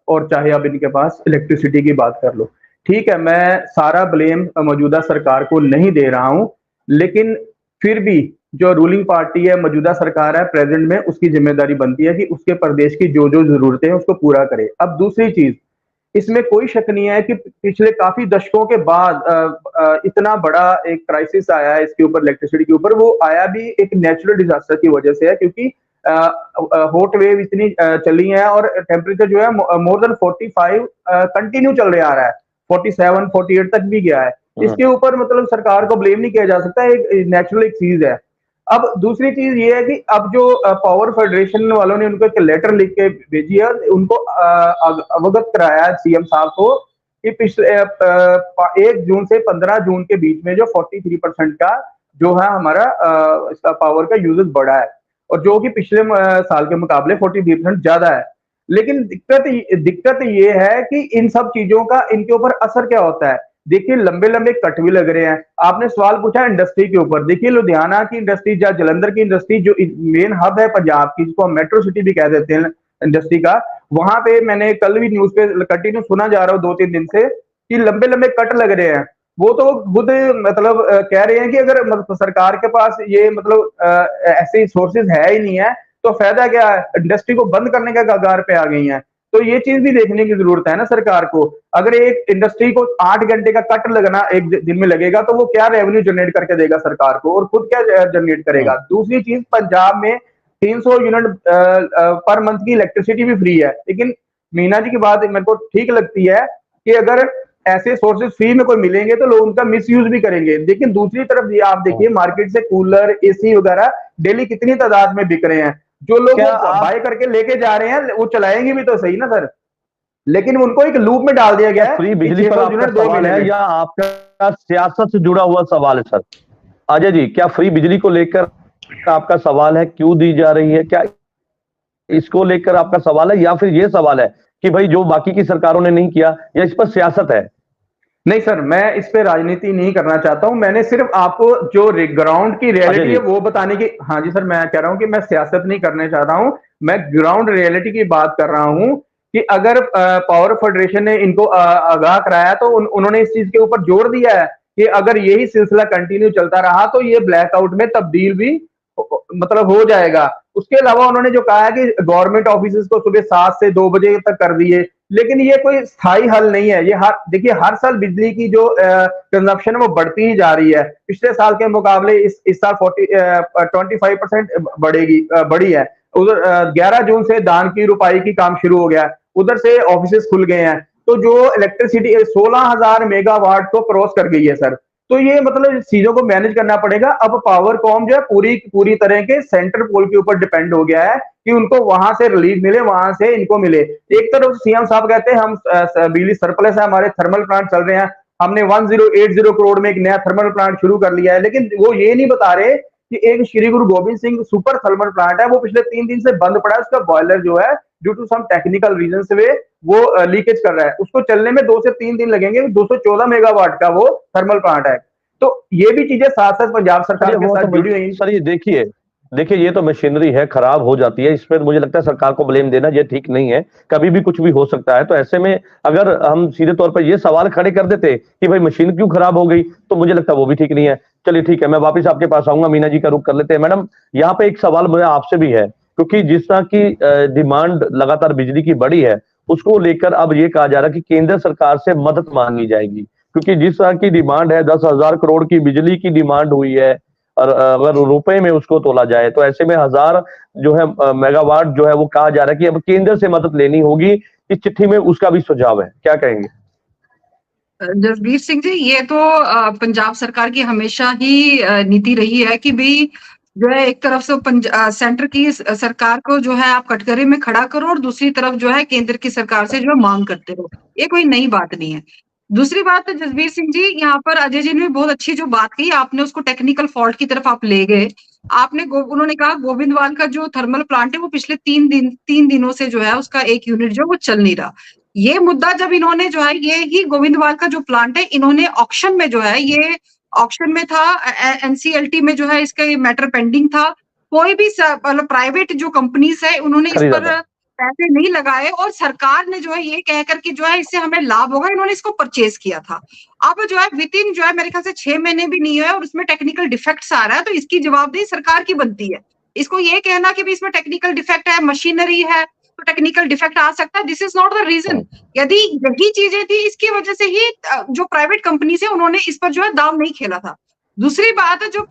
और चाहे अब इनके पास इलेक्ट्रिसिटी की बात कर लो। ठीक है, मैं सारा ब्लेम मौजूदा सरकार को नहीं दे रहा हूं, लेकिन फिर भी जो रूलिंग पार्टी है, मौजूदा सरकार है प्रेजेंट में, उसकी जिम्मेदारी बनती है कि उसके प्रदेश की जो जो जरूरतें हैं उसको पूरा करे। अब दूसरी चीज, इसमें कोई शक नहीं है कि पिछले काफी दशकों के बाद इतना बड़ा एक क्राइसिस आया है इसके ऊपर, इलेक्ट्रिसिटी के ऊपर। वो आया भी एक नेचुरल डिजास्टर की वजह से है, क्योंकि हॉट वेव इतनी चली है और टेम्परेचर जो है मोर देन 45 कंटिन्यू चल रहा आ रहा है, 47 48 तक भी गया है। इसके ऊपर मतलब सरकार को ब्लेम नहीं किया जा सकता, एक नेचुरल एक चीज है। अब दूसरी चीज ये है कि अब जो पावर फेडरेशन वालों ने उनको एक लेटर लिख के भेजी है, उनको अवगत कराया है सीएम साहब को कि पिछले 1 जून से 15 जून के बीच में जो 43% का जो है हमारा इसका पावर का यूजेस बढ़ा है, और जो कि पिछले साल के मुकाबले 43% ज्यादा है। लेकिन दिक्कत ये है कि इन सब चीजों का इनके ऊपर असर क्या होता है। देखिए लंबे लंबे कट भी लग रहे हैं। आपने सवाल पूछा इंडस्ट्री के ऊपर, देखिए लुधियाना की इंडस्ट्री या जलंधर की इंडस्ट्री जो मेन हब है पंजाब की, जिसको हम मेट्रो सिटी भी कह देते हैं इंडस्ट्री का, वहां पे मैंने कल भी न्यूज पे कंटिन्यू सुना जा रहा हूँ 2-3 दिन से कि लंबे लंबे कट लग रहे हैं। वो तो खुद मतलब कह रहे हैं कि अगर सरकार के पास ये मतलब ऐसे सोर्सेज है ही नहीं है तो फायदा क्या है, इंडस्ट्री को बंद करने का कगार पे आ गई है। तो ये चीज भी देखने की जरूरत है ना सरकार को। अगर एक इंडस्ट्री को 8 घंटे का कट लगना एक दिन में लगेगा तो वो क्या रेवेन्यू जनरेट करके देगा सरकार को, और खुद क्या जनरेट करेगा। दूसरी चीज, पंजाब में 300 यूनिट पर मंथ की इलेक्ट्रिसिटी भी फ्री है, लेकिन मीना जी की बात मेरे को ठीक लगती है कि अगर ऐसे सोर्सेज फ्री में कोई मिलेंगे तो लोग उनका मिसयूज भी करेंगे। लेकिन दूसरी तरफ ये आप देखिए मार्केट से कूलर एसी वगैरह डेली कितनी तादाद में बिक रहे हैं। जो लोग बाय करके लेके जा रहे हैं वो चलाएंगे भी तो सही ना सर, लेकिन उनको एक लूप में डाल दिया गया है। फ्री बिजली पर आपका सवाल है या आपका सियासत से जुड़ा हुआ सवाल है सर? अजय जी, क्या फ्री बिजली को लेकर आपका सवाल है, क्यों दी जा रही है, क्या इसको लेकर आपका सवाल है, या फिर ये सवाल है कि भाई जो बाकी की सरकारों ने नहीं किया, या इस पर सियासत है? नहीं सर, मैं इस पे राजनीति नहीं करना चाहता हूं। मैंने सिर्फ आपको जो ग्राउंड की रियलिटी है वो बताने की। हाँ जी सर, मैं कह रहा हूं कि मैं सियासत नहीं करना चाहता हूं, मैं ग्राउंड रियलिटी की बात कर रहा हूं कि अगर पावर फेडरेशन ने इनको आगाह कराया तो उन्होंने इस चीज के ऊपर जोर दिया है कि अगर यही सिलसिला कंटिन्यू चलता रहा तो ये ब्लैकआउट में तब्दील भी मतलब हो जाएगा। उसके अलावा उन्होंने जो कहा है कि गवर्नमेंट ऑफिस को सुबह 7 से 2 बजे तक कर दिए, लेकिन ये कोई स्थायी हल नहीं है। ये देखिए हर साल बिजली की जो कंजप्शन है वो बढ़ती ही जा रही है। पिछले साल के मुकाबले इस साल 25% बढ़ी है। उधर 11 जून से दान की रुपाई की काम शुरू हो गया, उधर से ऑफिस खुल गए हैं। तो जो इलेक्ट्रिसिटी 16,000 मेगावाट को क्रॉस कर गई है सर। तो ये मतलब चीजों को मैनेज करना पड़ेगा। अब पावर कॉम जो है पूरी तरह के सेंट्रल पोल के ऊपर डिपेंड हो गया है कि उनको वहां से रिलीफ मिले, वहां से इनको मिले। एक तरफ सीएम साहब कहते हैं हम बिजली सरप्लस है, हमारे थर्मल प्लांट चल रहे हैं, हमने 1080 करोड़ में एक नया थर्मल प्लांट शुरू कर लिया है, लेकिन वो ये नहीं बता रहे कि एक श्री गुरु Govind Singh super thermal plant है, वो पिछले 3 दिन से बंद पड़ा है। उसका बॉयलर जो है due to some technical reason से वो लीकेज कर रहा है, उसको चलने में 2 से 3 दिन लगेंगे। 214 मेगावाट का वो थर्मल प्लांट है। तो ये भी चीजें साथ साथ पंजाब सरकार के साथ जुड़ी हुई। सर ये देखिए ये तो मशीनरी है, खराब हो जाती है, इसमें मुझे लगता है सरकार को ब्लेम देना ये ठीक नहीं है, कभी भी कुछ भी हो सकता है। तो ऐसे में अगर हम सीधे तौर पर ये सवाल खड़े कर देते कि भाई मशीन क्यों खराब हो गई, तो मुझे लगता है वो भी ठीक नहीं है। चलिए ठीक है, मैं वापस आपके पास आऊंगा, मीना जी का रुख कर लेते हैं। मैडम यहाँ पे एक सवाल मुझे आपसे भी है, क्योंकि जिस तरह की डिमांड लगातार बिजली की बढ़ी है, उसको लेकर अब ये कहा जा रहा है कि केंद्र सरकार से मदद मांगी जाएगी, क्योंकि जिस तरह की डिमांड है 10,000 करोड़ की बिजली की डिमांड हुई है, और अगर रुपए में उसको तोला जाए तो ऐसे में 1000 जो है मेगावाट जो है वो कहा जा रहा है कि अब केंद्र से मदद लेनी होगी। इस चिट्ठी में उसका भी सुझाव है, क्या कहेंगे? जसबीर सिंह जी, ये तो पंजाब सरकार की हमेशा ही नीति रही है कि भाई जो है एक तरफ से सेंटर की सरकार को जो है आप कटघरे में खड़ा करो और दूसरी तरफ जो है केंद्र की सरकार से जो है मांग करते रहो। ये कोई नई बात नहीं है। दूसरी बात जसबीर सिंह जी, यहाँ पर अजय जी ने बहुत अच्छी जो बात कही, आपने उसको टेक्निकल फॉल्ट की तरफ आप ले गए। उन्होंने कहा गोविंदवाल का जो थर्मल प्लांट है वो पिछले 3 दिनों से जो है उसका एक यूनिट जो वो चल नहीं रहा। ये मुद्दा जब इन्होंने जो है ये ही गोविंदवाल का जो प्लांट है इन्होंने ऑक्शन में जो है ये ऑक्शन में था, एनसीएलटी में जो है इसका ये मैटर पेंडिंग था। कोई भी मतलब प्राइवेट जो कंपनीज है उन्होंने इस पर पैसे नहीं लगाए और सरकार ने जो है ये कह करके जो है इससे हमें लाभ होगा, इन्होंने इसको परचेज किया था। अब जो है विद इन जो है मेरे ख्याल से 6 महीने भी नहीं है और उसमें टेक्निकल डिफेक्ट्स आ रहा है, तो इसकी जवाबदेही सरकार की बनती है। इसको ये कहना कि भी इसमें टेक्निकल डिफेक्ट है, मशीनरी है तो टेक्निकल डिफेक्ट आ सकता है, this is not the reason. यदि यही चीजें थी इसकी वजह से ही जो प्राइवेट कंपनी है उन्होंने इस पर जो है दाम नहीं खेला था। दूसरी बात है जो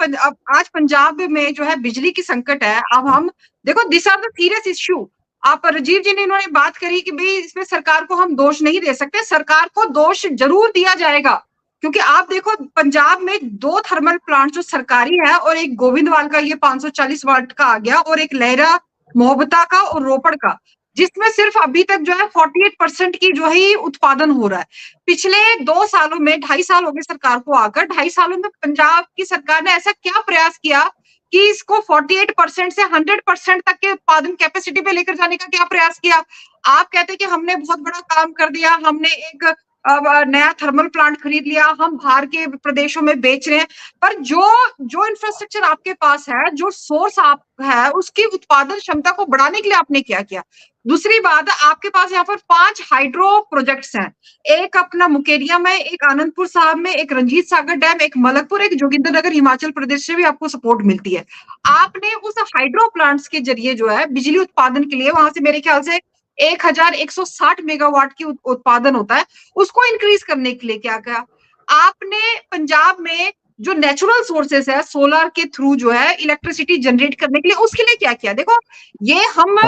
आज पंजाब में जो है बिजली की संकट है, अब हम देखो this are the serious issue. आप राजीव जी ने इन्होंने बात करी कि भाई इसमें सरकार को हम दोष नहीं दे सकते, सरकार को दोष जरूर दिया जाएगा, क्योंकि आप देखो पंजाब में 2 थर्मल प्लांट जो सरकारी है और एक गोविंदवाल का ये 540 वाट का आ गया और एक लहरा मोहब्बता का और रोपड़ का, जिसमें सिर्फ अभी तक जो है 48% की जो है उत्पादन हो रहा है। पिछले 2 सालों में 2.5 साल हो गए सरकार को आकर, 2.5 सालों में पंजाब की सरकार ने ऐसा क्या प्रयास किया कि इसको 48% से 100% तक के उत्पादन कैपेसिटी पे लेकर जाने का क्या प्रयास किया? आप कहते हैं कि हमने बहुत बड़ा काम कर दिया, हमने एक नया थर्मल प्लांट खरीद लिया, हम बाहर के प्रदेशों में बेच रहे हैं, पर जो इंफ्रास्ट्रक्चर आपके पास है, जो सोर्स आप है, उसकी उत्पादन क्षमता को बढ़ाने के लिए आपने क्या किया? दूसरी बात, आपके पास यहाँ पर 5 हाइड्रो प्रोजेक्ट्स हैं, एक अपना मुकेरिया में, एक आनंदपुर साहब में, एक रंजीत सागर डैम, एक मलकपुर, एक जोगिंद्रनगर हिमाचल प्रदेश से भी आपको सपोर्ट मिलती है। आपने उस हाइड्रो प्लांट्स के जरिए जो है बिजली उत्पादन के लिए वहां से मेरे ख्याल से 1160 मेगावाट की उत्पादन होता है, उसको इंक्रीज करने के लिए क्या किया आपने? पंजाब में जो नेचुरल सोर्सेस है सोलर के थ्रू जो है इलेक्ट्रिसिटी जनरेट करने के लिए, उसके लिए क्या किया? देखो ये हम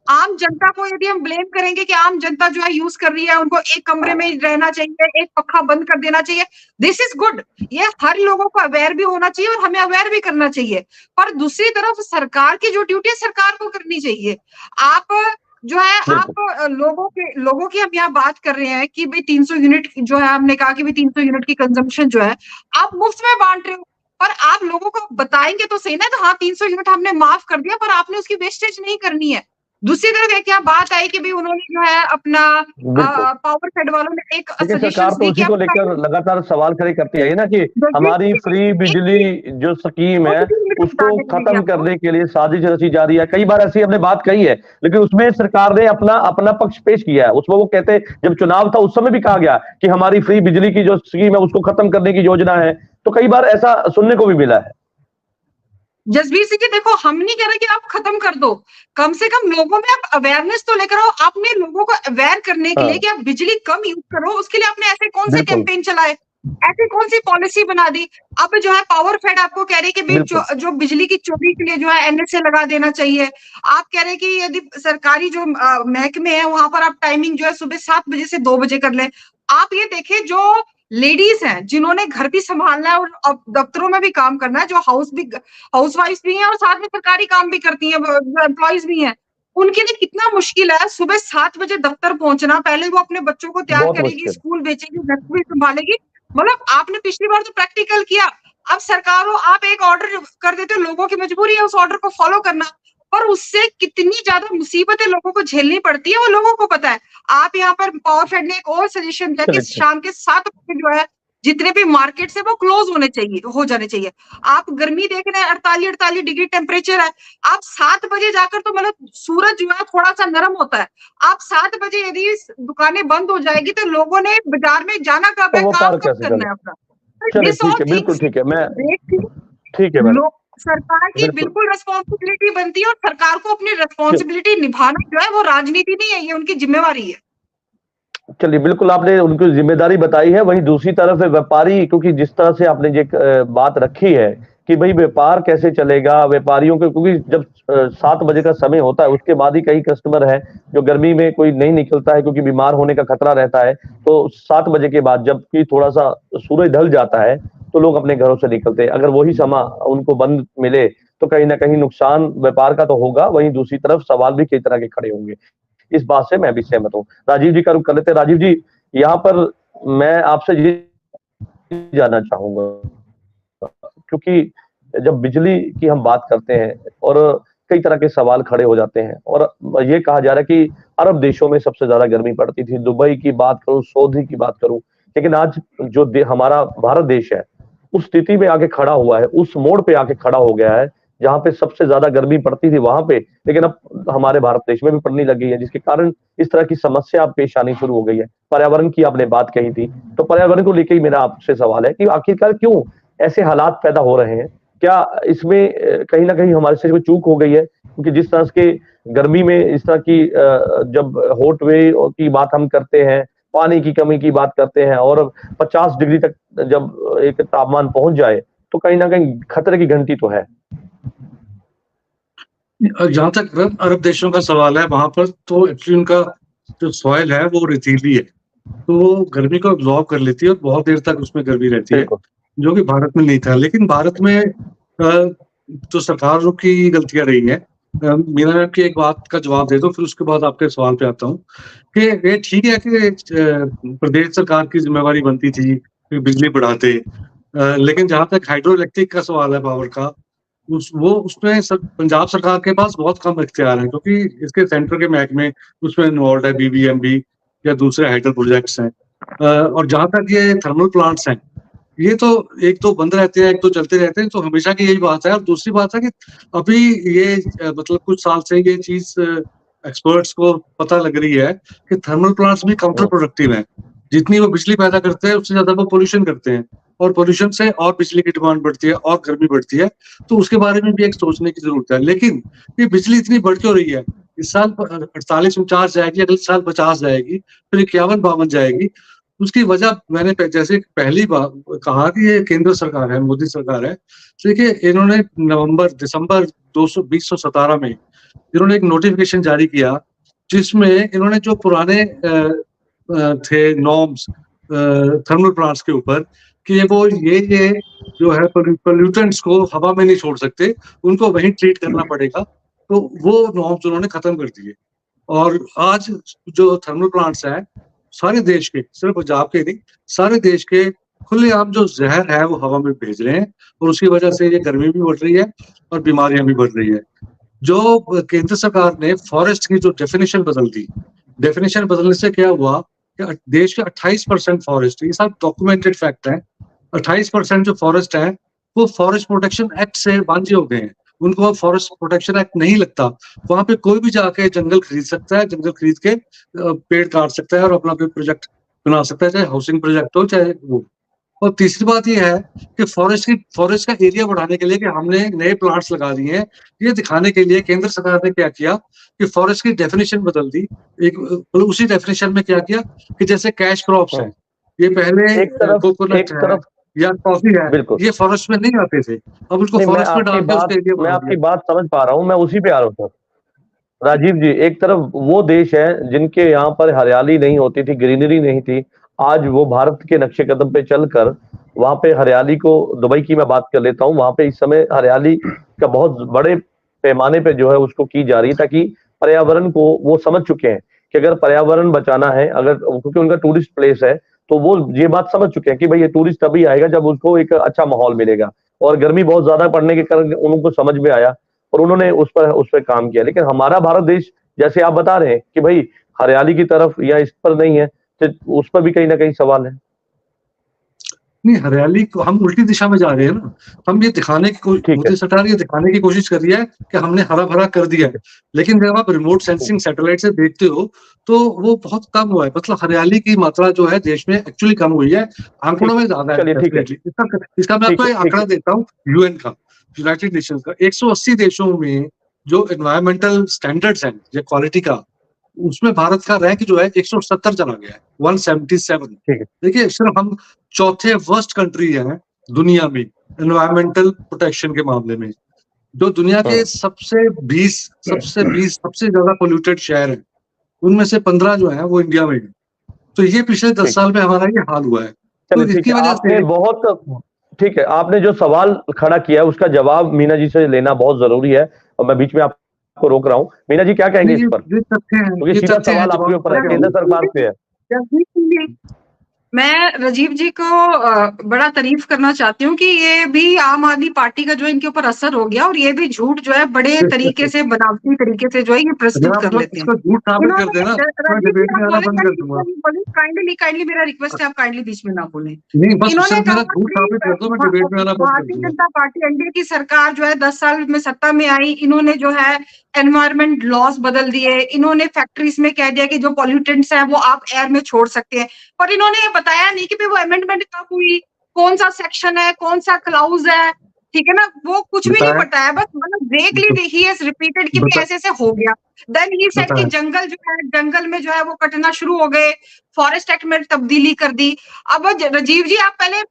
आम जनता को यदि हम ब्लेम करेंगे कि आम जनता जो है यूज कर रही है, उनको एक कमरे में रहना चाहिए, एक पंखा बंद कर देना चाहिए, दिस इज गुड, ये हर लोगों को अवेयर भी होना चाहिए और हमें अवेयर भी करना चाहिए। पर दूसरी तरफ सरकार की जो ड्यूटी है सरकार को करनी चाहिए। आप जो है आप लोगों की हम यहाँ बात कर रहे हैं कि भाई 300 यूनिट जो है, हमने कहा कि भाई 300 यूनिट की कंजम्पशन जो है आप मुफ्त में बांट रहे हो, पर आप लोगों को बताएंगे तो सही ना, तो हाँ 300 यूनिट हमने माफ कर दिया, पर आपने उसकी वेस्टेज नहीं करनी है। दूसरी तरफ एक क्या बात आई कि भाई उन्होंने जो है अपना पावर फेड वालों ने एक सरकार तो उसी को लेकर लगातार सवाल खड़े करती है ना कि हमारी फ्री बिजली जो स्कीम है उसको खत्म करने के लिए साजिश रची जा रही है। कई बार ऐसी हमने बात कही है, लेकिन उसमें सरकार ने अपना पक्ष पेश किया है। उसमें वो कहते जब चुनाव था उस समय भी कहा गया कि हमारी फ्री बिजली की जो स्कीम है उसको खत्म करने की योजना है, तो कई बार ऐसा सुनने को भी मिला है। जसबीर सिंह जी देखो, हम नहीं कह रहे कि आप खत्म कर दो, कम से कम लोगों में आप अवेयरनेस तो लेकर आओ। आपने लोगों को अवेयर करने के लिए कि आप बिजली कम यूज करो, उसके लिए आपने ऐसे कौन से कैंपेन चलाए, ऐसी कौन सी पॉलिसी बना दी? अब जो है पावर फेड आपको कह रहे हैं कि जो बिजली की चोरी के लिए जो है एनएसए लगा देना चाहिए। आप कह रहे हैं कि यदि सरकारी जो महकमे है वहां पर आप टाइमिंग जो है सुबह 7 बजे से 2 बजे कर ले। आप ये देखें जो लेडीज हैं जिन्होंने घर भी संभालना है और अब दफ्तरों में भी काम करना है, जो हाउस वाइफ भी हैं और साथ में सरकारी काम भी करती हैं, एम्प्लॉयज भी हैं, उनके लिए कितना मुश्किल है सुबह 7 बजे दफ्तर पहुंचना। पहले वो अपने बच्चों को तैयार बहुत करेगी, मुश्किल। स्कूल भेजेगी, घर को भी संभालेगी। मतलब आपने पिछली बार तो प्रैक्टिकल किया, अब सरकार हो, आप एक ऑर्डर कर देते हो, लोगों की मजबूरी है उस ऑर्डर को फॉलो करना, पर उससे कितनी ज्यादा मुसीबतें लोगों को झेलनी पड़ती है वो लोगों को पता है। आप यहाँ पर पावरफेड ने एक और सजेशन दिया कि करेक्ट। शाम के 7 बजे जो है जितने भी मार्केट्स है वो क्लोज हो जाने चाहिए। आप गर्मी देख रहे हैं, 48 डिग्री टेम्परेचर है, आप 7 बजे जाकर, तो मतलब सूरज जो है थोड़ा सा नरम होता है, आप 7 बजे यदि दुकानें बंद हो जाएगी तो लोगों ने बाजार में जाना कब तो है, वो काम कार कब कैसे करना चले? है अपना। चलिए This all ठीक है, बिल्कुल things ठीक है, मैं ठीक है मैडम, सरकार की बिल्कुल। बिल्कुल रिस्पॉन्सिबिलिटी बनती है, और सरकार को अपनी रिस्पॉन्सिबिलिटी निभाना जो है वो राजनीति नहीं है, ये उनकी जिम्मेवारी है। चलिए बिल्कुल आपने उनकी जिम्मेदारी बताई है। वहीं दूसरी तरफ है व्यापारी, क्योंकि जिस तरह से आपने ये बात रखी है कि भाई व्यापार कैसे चलेगा व्यापारियों के, क्योंकि जब 7 बजे का समय होता है उसके बाद ही कई कस्टमर है जो गर्मी में कोई नहीं निकलता है क्योंकि बीमार होने का खतरा रहता है, तो 7 बजे के बाद जबकि थोड़ा सा सूरज ढल जाता है तो लोग अपने घरों से निकलते हैं। अगर वही समय उनको बंद मिले तो कहीं ना कहीं नुकसान व्यापार का तो होगा, वहीं दूसरी तरफ सवाल भी कई तरह के खड़े होंगे। इस बात से मैं भी सहमत हूँ। राजीव जी का रुख कर लेते हैं। राजीव जी, यहाँ पर मैं आपसे ये जानना चाहूंगा, क्योंकि जब बिजली की हम बात करते हैं और कई तरह के सवाल खड़े हो जाते हैं, और ये कहा जा रहा है कि अरब देशों में सबसे ज्यादा गर्मी पड़ती थी, दुबई की बात करूं, सऊदी की बात करूं, लेकिन आज जो हमारा भारत देश है उस स्थिति में आके खड़ा हुआ है, उस मोड़ पे आके खड़ा हो गया है जहां पे सबसे ज्यादा गर्मी पड़ती थी वहां पे, लेकिन अब हमारे भारत देश में भी पड़ने लगी है, जिसके कारण इस तरह की समस्या पेश आनी शुरू हो गई है। पर्यावरण की आपने बात कही थी, तो पर्यावरण को लेकर ही मेरा आपसे सवाल है कि आखिरकार क्यों ऐसे हालात पैदा हो रहे हैं? क्या इसमें कहीं ना कहीं हमारे से कोई चूक हो गई है? क्योंकि जिस तरह के गर्मी में इस तरह की जब हॉट वे की बात हम करते हैं, पानी की कमी की बात करते हैं, और 50 डिग्री तक जब एक तापमान पहुंच जाए तो कहीं ना कहीं खतरे की घंटी तो है। जहां तक अरब देशों का सवाल है, वहां पर तो एक्चुअली उनका जो सॉइल है वो रेतीली है, तो वो गर्मी को अब्जॉर्ब कर लेती है और बहुत देर तक उसमें गर्मी रहती है, जो कि भारत में नहीं था। लेकिन भारत में तो सरकारों की गलतियां रही हैं। मीना मैम की एक बात का जवाब दे दो, फिर उसके बाद आपके सवाल पे आता हूँ कि ये ठीक है कि प्रदेश सरकार की जिम्मेवारी बनती थी कि बिजली बढ़ाते, लेकिन जहां तक हाइड्रो इलेक्ट्रिक का सवाल है पावर का, उसमें पंजाब सरकार के पास बहुत कम इख्तियार है, क्योंकि इसके सेंटर के महकमे उसमें इन्वॉल्व है, BBMB या दूसरे हाइड्रो प्रोजेक्ट्स हैं। और जहां तक ये थर्मल प्लांट्स हैं, ये तो एक तो बंद रहते हैं, एक तो चलते रहते हैं, तो हमेशा की यही बात है। और दूसरी बात है कि अभी ये मतलब कुछ साल से ये चीज एक्सपर्ट्स को पता लग रही है कि थर्मल प्लांट्स भी काउंटर प्रोडक्टिव हैं। जितनी वो बिजली पैदा करते हैं उससे ज्यादा वो पोल्यूशन करते हैं, और पोल्यूशन से और बिजली की डिमांड बढ़ती है और गर्मी बढ़ती है, तो उसके बारे में भी एक सोचने की जरूरत है। लेकिन ये बिजली इतनी बढ़ क्यों रही है? इस साल 48-49 जाएगी, अगले साल 50 जाएगी, फिर 51-52 जाएगी। उसकी वजह मैंने जैसे पहली बार कहा कि ये केंद्र सरकार है, मोदी सरकार है। देखिए, इन्होंने दिसंबर 2017 में इन्होंने एक नोटिफिकेशन जारी किया, जिसमें इन्होंने जो पुराने थे नॉर्म्स थर्मल प्लांट्स के ऊपर कि वो ये जो है पोल्यूटेंट्स को हवा में नहीं छोड़ सकते, उनको वहीं ट्रीट करना पड़ेगा, तो वो नॉर्म्स उन्होंने खत्म कर दिए। और आज जो थर्मल प्लांट्स हैं सारे देश के, सिर्फ पंजाब के नहीं, सारे देश के खुलेआम जो जहर है वो हवा में भेज रहे हैं, और उसकी वजह से ये गर्मी भी बढ़ रही है और बीमारियां भी बढ़ रही है। जो केंद्र सरकार ने फॉरेस्ट की जो डेफिनेशन बदल दी, डेफिनेशन बदलने से क्या हुआ कि देश के 28% फॉरेस्ट, ये सब डॉक्यूमेंटेड फैक्ट है, 28% जो फॉरेस्ट है वो फॉरेस्ट प्रोटेक्शन एक्ट से वांझे हो गए हैं, उनको अब फॉरेस्ट प्रोटेक्शन एक्ट नहीं लगता। वहां पे कोई भी जाके जंगल खरीद सकता है, जंगल खरीद के पेड़ काट सकता है और अपना कोई प्रोजेक्ट बना सकता है, चाहे हाउसिंग प्रोजेक्ट हो चाहे वो। और तीसरी बात ये है कि फॉरेस्ट का एरिया बढ़ाने के लिए कि हमने नए प्लांट्स लगा दिए हैं, ये दिखाने के लिए केंद्र सरकार ने क्या किया कि फॉरेस्ट की डेफिनेशन बदल दी। एक उसी डेफिनेशन में क्या किया कि जैसे कैश क्रॉप्स हैं, ये पहले कोकोनट है या कॉफी है, ये फॉरेस्ट में नहीं आते थे, अब उनको फॉरेस्ट में डाल के उसका एरिया मैं आपकी बात समझ पा रहा हूँ, मैं उसी पे आ रहा हूँ सर। राजीव जी, एक तरफ वो देश है जिनके यहाँ पर हरियाली नहीं होती थी, ग्रीनरी नहीं थी, आज वो भारत के नक्शे कदम पे चलकर वहां पे हरियाली को, दुबई की मैं बात कर लेता हूँ, वहां पे इस समय हरियाली का बहुत बड़े पैमाने पे जो है उसको की जा रही है, ताकि पर्यावरण को वो समझ चुके हैं कि अगर पर्यावरण बचाना है, अगर, क्योंकि उनका टूरिस्ट प्लेस है, तो वो ये बात समझ चुके हैं कि भाई ये टूरिस्ट तभी आएगा जब उसको एक अच्छा माहौल मिलेगा। और गर्मी बहुत ज्यादा पड़ने के कारण उनको समझ में आया और उन्होंने उस पर काम किया। लेकिन हमारा भारत देश, जैसे आप बता रहे हैं कि भाई हरियाली की तरफ या इस पर नहीं है, तो उस पर भी कहीं ना कहीं सवाल है। नहीं, हरियाली को हम उल्टी दिशा में जा रहे हैं ना। हम ये दिखाने की मोदी सरकार ये दिखाने की कोशिश कर रही है कि हमने हरा भरा कर दिया है, लेकिन जब आप रिमोट सेंसिंग सैटेलाइट से देखते हो तो वो बहुत कम हुआ है। मतलब हरियाली की मात्रा जो है देश में एक्चुअली कम हुई है, आंकड़ों में ज्यादा है। इसका मैं आपको एक आंकड़ा देता हूँ यूएन का, यूनाइटेड नेशन का। 180 देशों में जो एनवायरमेंटल स्टैंडर्ड्स हैं, जो क्वालिटी का, उसमें भारत का रैंक जो है 170 चला गया है, 177। देखिए, सिर्फ हम चौथे वर्स्ट कंट्री हैं दुनिया में एनवायरमेंटल प्रोटेक्शन के मामले में। जो दुनिया के सबसे 20 सबसे ज्यादा पोल्यूटेड शहर हैं, उनमें से 15 जो है वो इंडिया में है। तो ये पिछले 10 साल में हमारा ये हाल हुआ है। तो इसकी वजह से बहुत ठीक है, आपने जो सवाल खड़ा किया है उसका जवाब मीना जी से लेना बहुत जरूरी है, और मैं बीच में आपको रोक रहा हूँ। मीना जी क्या कहेंगे इस पर? ये सीधा सवाल आपके ऊपर है, केंद्र सरकार पे है। मैं राजीव जी को बड़ा तारीफ करना चाहती हूँ कि ये भी आम आदमी पार्टी का जो इनके ऊपर असर हो गया, और ये भी झूठ जो है बड़े तरीके से, बनावटी तरीके से जो है ये प्रस्तुत कर लेते हैं। काइंडली मेरा रिक्वेस्ट है, आप काइंडली बीच में ना बोलें। इन्होंने भारतीय जनता पार्टी एनडीए की सरकार जो है 10 साल में सत्ता में आई, इन्होंने जो है एनवायरमेंट लॉज बदल दिए, इन्होंने फैक्ट्रीज में कह दिया कि जो पॉल्यूटेंट्स हैं वो आप एयर में छोड़ सकते हैं, पर इन्होंने ये बताया नहीं कि वो अमेंडमेंट कब हुई, कौन सा सेक्शन है, कौन सा क्लाउज है, ठीक है ना, वो कुछ भी नहीं बताया। बस मतलब वेगली ही हैज रिपीटेड कि ऐसे ऐसे हो गया। देन ही सेड कि जंगल जो है, जंगल में जो है वो कटना शुरू हो गए, फॉरेस्ट एक्ट में तब्दीली कर दी। अब राजीव जी, आप पहले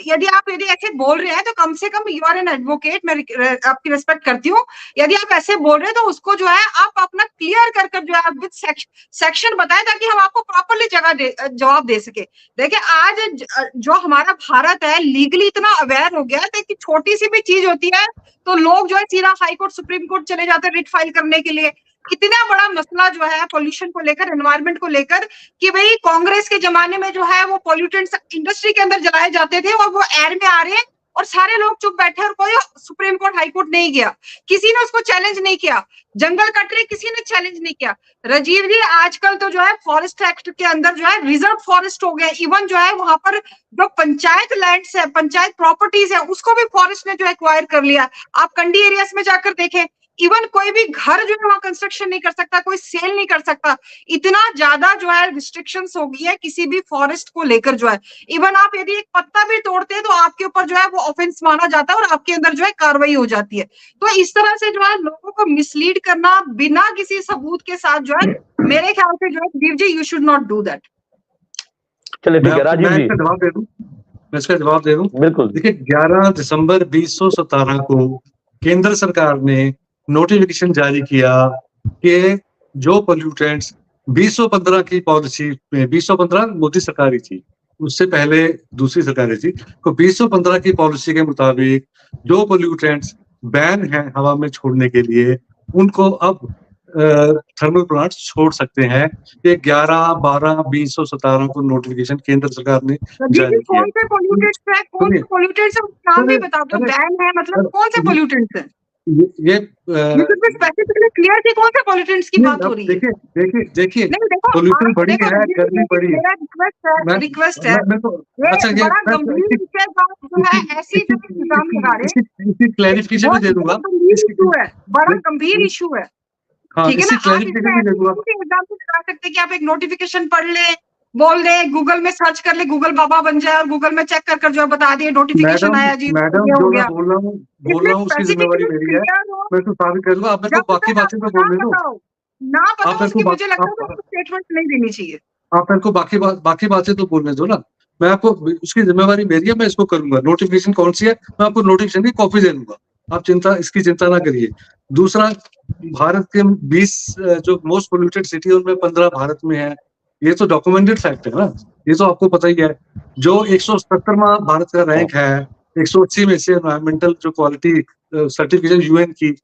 यदि ऐसे बोल रहे हैं तो कम से कम यू आर एन एडवोकेट, मैं आपकी रिस्पेक्ट करती हूँ। यदि आप ऐसे बोल रहे हैं तो उसको जो है आप अपना क्लियर कर जो है विद सेक्शन बताएं, ताकि हम आपको प्रॉपरली जवाब दे सके। देखिए, आज जो हमारा भारत है लीगली इतना अवेयर हो गया है कि छोटी सी भी चीज होती है तो लोग जो है सीधा हाई कोर्ट, सुप्रीम कोर्ट चले जाते हैं रिट फाइल करने के लिए। इतना बड़ा मसला जो है पोल्यूशन को लेकर, एनवायरनमेंट को लेकर, कि भाई कांग्रेस के जमाने में जो है वो पोल्यूटेंट्स इंडस्ट्री के अंदर जलाए जाते थे और वो एयर में आ रहे हैं और सारे लोग चुप बैठे और कोई सुप्रीम कोर्ट, हाई कोर्ट नहीं गया, किसी ने उसको चैलेंज नहीं किया। जंगल कट रहे, किसी ने चैलेंज नहीं किया। राजीव जी, आजकल तो जो है फॉरेस्ट एक्ट के अंदर जो है रिजर्व फॉरेस्ट हो गया। इवन जो है वहां पर जो पंचायत लैंड्स है, पंचायत प्रॉपर्टीज है, उसको भी फॉरेस्ट ने जो एक्वायर कर लिया। आप कंडी एरियाज में जाकर देखें, इवन कोई भी घर जो है वहां कंस्ट्रक्शन नहीं कर सकता, कोई सेल नहीं कर सकता। इतना ज्यादा जो है रिस्ट्रिक्शंस हो गई है किसी भी फॉरेस्ट को लेकर जो है। इवन आप यदि एक पत्ता भी तोड़ते हैं तो आपके ऊपर जो है वो ऑफेंस माना जाता है और आपके अंदर जो है कार्रवाई हो जाती है। तो इस तरह से जो है लोगों को मिसलीड करना बिना किसी सबूत के साथ जो है, मेरे ख्याल से जो है Dev ji, you should not do that. चलिए ठीक है राजीव जी, मैं इसका जवाब दे दूं। बिल्कुल। देखिए, 11 दिसंबर 2017 को केंद्र सरकार ने नोटिफिकेशन जारी किया कि जो पोल्यूटेंट्स 2015 की पॉलिसी में, 2015 मोदी सरकार ही थी, उससे पहले दूसरी सरकारें थी, तो 2015 की पॉलिसी के मुताबिक जो पोल्यूटेंट्स बैन है हवा में छोड़ने के लिए, उनको अब थर्मल प्लांट्स छोड़ सकते हैं। ये 11/12/2017 को नोटिफिकेशन केंद्र सरकार ने जारी किया। कौन से पोल्यूटेंट्स है, कौन से पोल्यूटेंट्स है, नाम भी बता दो। बैन है मतलब कौन से पोल्यूटेंट्स है? ये स्पेसिफिकली क्लियर थी कौन से पोल्यूटेंट्स की बात हो रही है। देखिए पोल्यूशन बढ़ी है, गर्मी बढ़ी है। मेरा रिक्वेस्ट है, अच्छा, ये बड़ा गंभीर विषय जो है, ऐसी जो इल्जाम लगा रहे हैं, इसकी क्लैरिफिकेशन भी दे दूंगा। बड़ा गंभीर इशू है, ठीक है ना। आप एग्जाम से लगा सकते हैं कि आप एक नोटिफिकेशन पढ़ ले, बोल दे, गूगल में सर्च कर ले, गूगल बाबा बन जाए और गूगल में चेक कर जो बता दिए नोटिफिकेशन आया जी। मैडम, जो मैं बोल रहा हूँ उसकी जिम्मेवारी मेरी है, मैं तो साबित कर दूंगा। आप मेरे को बाकी बातें तो बोलने दो ना, पता उसकी मुझे लगता है स्टेटमेंट नहीं देनी चाहिए। आप मेरे को बाकी बातें तो बोलने दो ना। मैं आपको, उसकी जिम्मेवारी मेरी है, मैं इसको करूंगा। नोटिफिकेशन कौन सी है, मैं आपको नोटिफिकेशन की कॉपी दे दूंगा। आप इसकी चिंता ना करिए। दूसरा, भारत के 20 जो मोस्ट पोल्यूटेड सिटी है उनमें 15 भारत में है। ये तो डॉक्यूमेंटेड फैक्ट है ना, ये तो आपको पता ही है। जो 170वां भारत का रैंक है, 180 में से एनवायरमेंटल जो क्वालिटी सर्टिफिकेशन यूएन की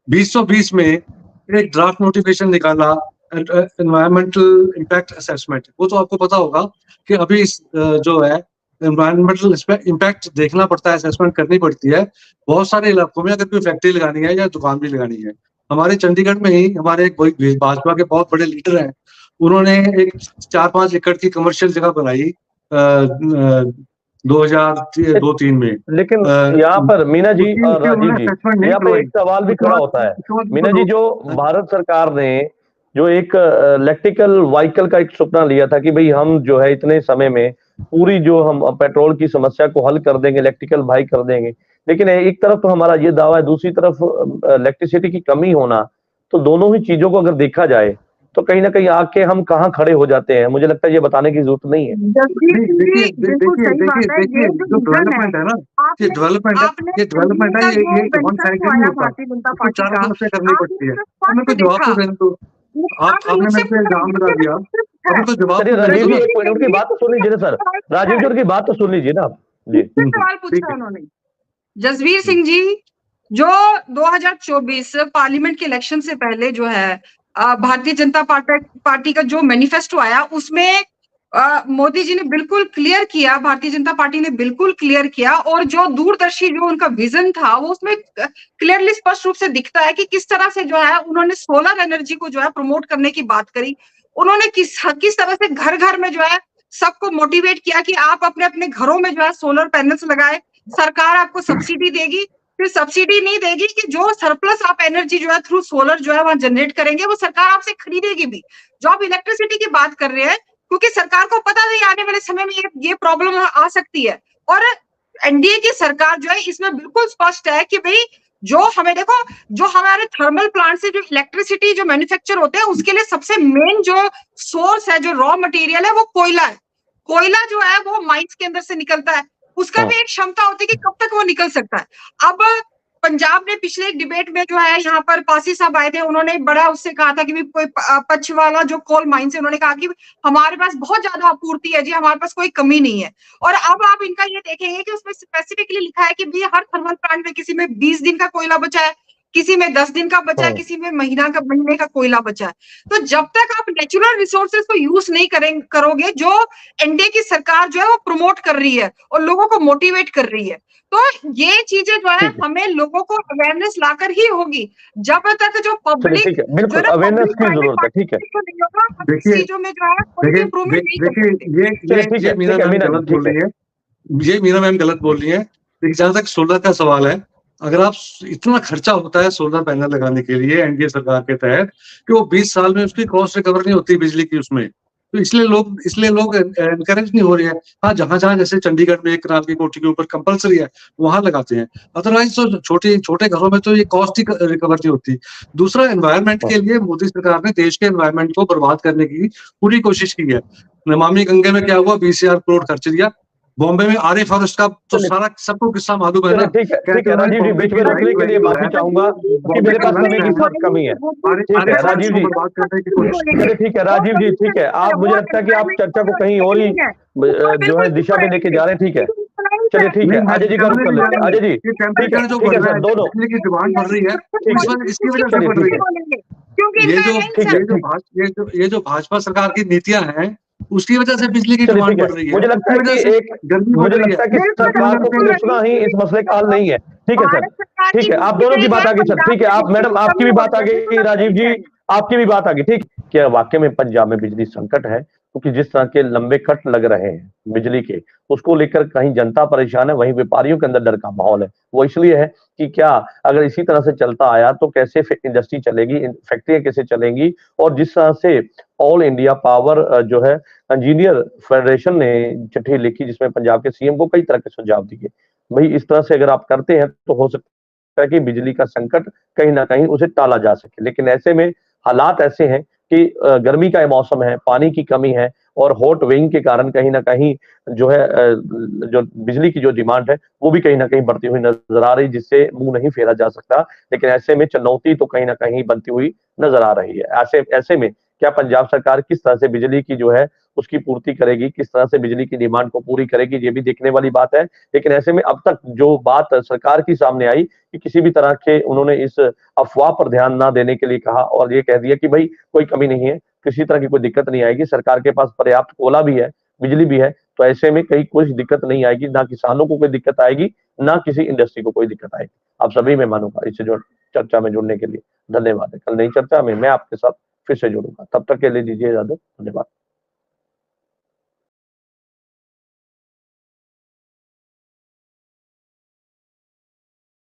2020 में एक ड्राफ्ट नोटिफिकेशन निकाला एनवायरमेंटल इम्पैक्ट असेसमेंट। वो तो आपको पता होगा कि अभी जो है एनवायरमेंटल इम्पैक्ट देखना पड़ता है, असेसमेंट करनी पड़ती है। बहुत सारे इलाकों में अगर कोई फैक्ट्री लगानी है या दुकान भी लगानी है, हमारे चंडीगढ़ में ही हमारे एक भाजपा के बहुत बड़े लीडर हैं, उन्होंने एक 4-5 एकड़ की कमर्शियल जगह बनाई 2002-3 में। लेकिन यहाँ पर मीना जी और राजीव जी, यहाँ पर एक सवाल भी खड़ा होता है मीना जी, जो भारत सरकार ने जो एक इलेक्ट्रिकल व्हीकल का एक सपना लिया था कि भाई हम जो है इतने समय में पूरी जो हम पेट्रोल की समस्या को हल कर देंगे, इलेक्ट्रिकल बाइक कर देंगे, लेकिन एक तरफ तो हमारा ये दावा है, दूसरी तरफ इलेक्ट्रिसिटी की कमी होना, तो दोनों ही चीजों को अगर देखा जाए तो कहीं ना कहीं आके हम कहाँ खड़े हो जाते हैं। मुझे लगता है ये बताने की जरूरत नहीं है। देखिए जो डेवलपमेंट है ना, ये डेवलपमेंट है, ये वन साइड नहीं होता, इसको चारों तरफ से करनी पड़ती है। हमें कोई जवाब तो देने दो। आपने मेरे पे इल्जाम लगा दिया, हमें तो जवाब। राजीव जी एक मिनट उनकी बात तो सुन लीजिए ना सर, राजीव जी उनकी बात तो सुन लीजिए ना आप जी। सवाल पूछा उन्होंने जसवीर सिंह जी, जो 2024 पार्लियामेंट के इलेक्शन से पहले जो है भारतीय जनता पार्टी का जो मैनिफेस्टो आया, उसमें मोदी जी ने बिल्कुल क्लियर किया, भारतीय जनता पार्टी ने बिल्कुल क्लियर किया, और जो दूरदर्शी जो उनका विजन था वो उसमें क्लियरली स्पष्ट रूप से दिखता है कि किस तरह से जो है उन्होंने सोलर एनर्जी को जो है प्रमोट करने की बात करी। उन्होंने किस तरह से घर घर में जो है सबको मोटिवेट किया कि आप अपने अपने घरों में जो है सोलर पैनल्स लगाए, सरकार आपको सब्सिडी देगी। फिर सब्सिडी नहीं देगी कि जो सरप्लस आप एनर्जी जो है थ्रू सोलर जो है वहां जनरेट करेंगे, वो सरकार आपसे खरीदेगी भी। जो आप इलेक्ट्रिसिटी की बात कर रहे हैं, क्योंकि सरकार को पता नहीं आने वाले समय में ये प्रॉब्लम आ सकती है, और एनडीए की सरकार जो है इसमें बिल्कुल स्पष्ट है कि भाई जो हमें देखो, जो हमारे थर्मल प्लांट से जो इलेक्ट्रिसिटी जो मैन्युफैक्चर होते हैं, उसके लिए सबसे मेन जो सोर्स है, जो रॉ मटेरियल है, वो कोयला है। कोयला जो है वो माइंस के अंदर से निकलता है, उसका भी एक क्षमता होती है कि कब तक वो निकल सकता है। अब पंजाब ने पिछले एक डिबेट में जो है यहाँ पर पासी साहब आए थे, उन्होंने बड़ा उससे कहा था कि भी कोई पक्ष वाला जो कोल माइन से, उन्होंने कहा कि हमारे पास बहुत ज्यादा आपूर्ति है जी, हमारे पास कोई कमी नहीं है। और अब आप इनका ये देखेंगे कि उसमें स्पेसिफिकली लिखा है कि भी हर थर्मल प्लांट में किसी में 20 दिन का कोयला बचा है, किसी में 10 दिन का बचा है, किसी में महीने का कोयला बचा है। तो जब तक आप नेचुरल रिसोर्सेज को यूज नहीं करोगे, जो एनडीए की सरकार जो है वो प्रमोट कर रही है और लोगों को मोटिवेट कर रही है, तो ये चीजें जो है हमें लोगों को अवेयरनेस लाकर ही होगी। जब तक जो पब्लिक बिल्कुल अवेयरनेस की जरूरत है, ठीक है। देखिए चीजों में जो है कोई इंप्रूवमेंट नहीं देखिए ये मीरा मैम गलत बोल रही है, ये मीरा मैम गलत बोल रही है। लेकिन जहां तक सोलर का सवाल है, अगर आप इतना खर्चा होता है सोलर पैनल लगाने के लिए एनडीए सरकार के तहत कि वो 20 साल में उसकी कॉस्ट रिकवर नहीं होती बिजली की उसमें, तो इसलिए लोग एनकरेज नहीं हो रहे हैं। हाँ, जहां जहां जैसे चंडीगढ़ में एक रात की कोठी के ऊपर कंपलसरी है वहां लगाते हैं, अदरवाइज तो छोटे घरों में तो ये कॉस्ट ही रिकवर नहीं होती। दूसरा, एनवायरमेंट के लिए मोदी सरकार ने देश के एनवायरमेंट को बर्बाद करने की पूरी कोशिश की है। नमामि गंगे में क्या हुआ, 20,000 करोड़ खर्च दिया। बॉम्बे में आरे फॉरेस्ट का तो सारा सबको किस्सा मालूम है ना। ठीक है राजीव जी, बीच में रोकने के लिए माफी चाहूंगा कि मेरे पास समय की बहुत कमी है। ठीक है राजीव जी, चलिए ठीक है राजीव जी, ठीक है। आप, मुझे लगता है कि आप चर्चा को कहीं और ही जो है दिशा में लेके जा रहे हैं। ठीक है, चलिए ठीक है, अजय जी का रुख कर लेते हैं। अजय जी ठीक है सर, दोनों की डिमांड बढ़ रही है, इसकी वजह से बढ़ रही है। ये जो भाजपा सरकार की नीतियां हैं उसकी वजह से बिजली की डिमांड बढ़ रही है। मुझे लगता है कि सरकार को पूछना ही इस मसले का हल नहीं है। ठीक है सर, ठीक है, आप दोनों की बात आ गई सर। ठीक है, आप मैडम, आपकी भी बात आ गई, राजीव जी आपकी भी बात आ गई। ठीक, क्या वाकई में पंजाब में बिजली संकट है? क्योंकि जिस तरह के लंबे कट लग रहे हैं बिजली के, उसको लेकर कहीं जनता परेशान है, वहीं व्यापारियों के अंदर डर का माहौल है। वो इसलिए है कि क्या अगर इसी तरह से चलता आया तो कैसे इंडस्ट्री चलेगी, फैक्ट्रियां कैसे चलेंगी। और जिस तरह से ऑल इंडिया पावर जो है इंजीनियर फेडरेशन ने चिट्ठी लिखी जिसमें पंजाब के सीएम को कई तरह के सुझाव दिए, भाई इस तरह से अगर आप करते हैं तो हो सकता है कि बिजली का संकट कहीं ना कहीं उसे टाला जा सके। लेकिन ऐसे में हालात ऐसे हैं कि गर्मी का मौसम है, पानी की कमी है, और हॉट विंग के कारण कहीं ना कहीं जो है जो बिजली की जो डिमांड है वो भी कहीं ना कहीं बढ़ती हुई नजर आ रही, जिससे मुंह नहीं फेरा जा सकता। लेकिन ऐसे में चुनौती तो कहीं ना कहीं बनती हुई नजर आ रही है। ऐसे में क्या पंजाब सरकार किस तरह से बिजली की जो है उसकी पूर्ति करेगी, किस तरह से बिजली की डिमांड को पूरी करेगी, ये भी देखने वाली बात है। लेकिन ऐसे में अब तक जो बात सरकार की सामने आई कि किसी भी तरह के उन्होंने इस अफवाह पर ध्यान ना देने के लिए कहा और ये कह दिया कि भाई कोई कमी नहीं है, किसी तरह की कोई दिक्कत नहीं आएगी, सरकार के पास पर्याप्त कोयला भी है, बिजली भी है, तो ऐसे में कहीं कुछ दिक्कत नहीं आएगी, ना किसानों को कोई दिक्कत आएगी, ना किसी इंडस्ट्री को कोई दिक्कत आएगी। आप सभी मेहमानों का इससे जो चर्चा में जुड़ने के लिए धन्यवाद है। कल नई चर्चा में मैं आपके साथ फिर से जुड़ूंगा, तब तक के लिए दीजिए इजाजत। धन्यवाद।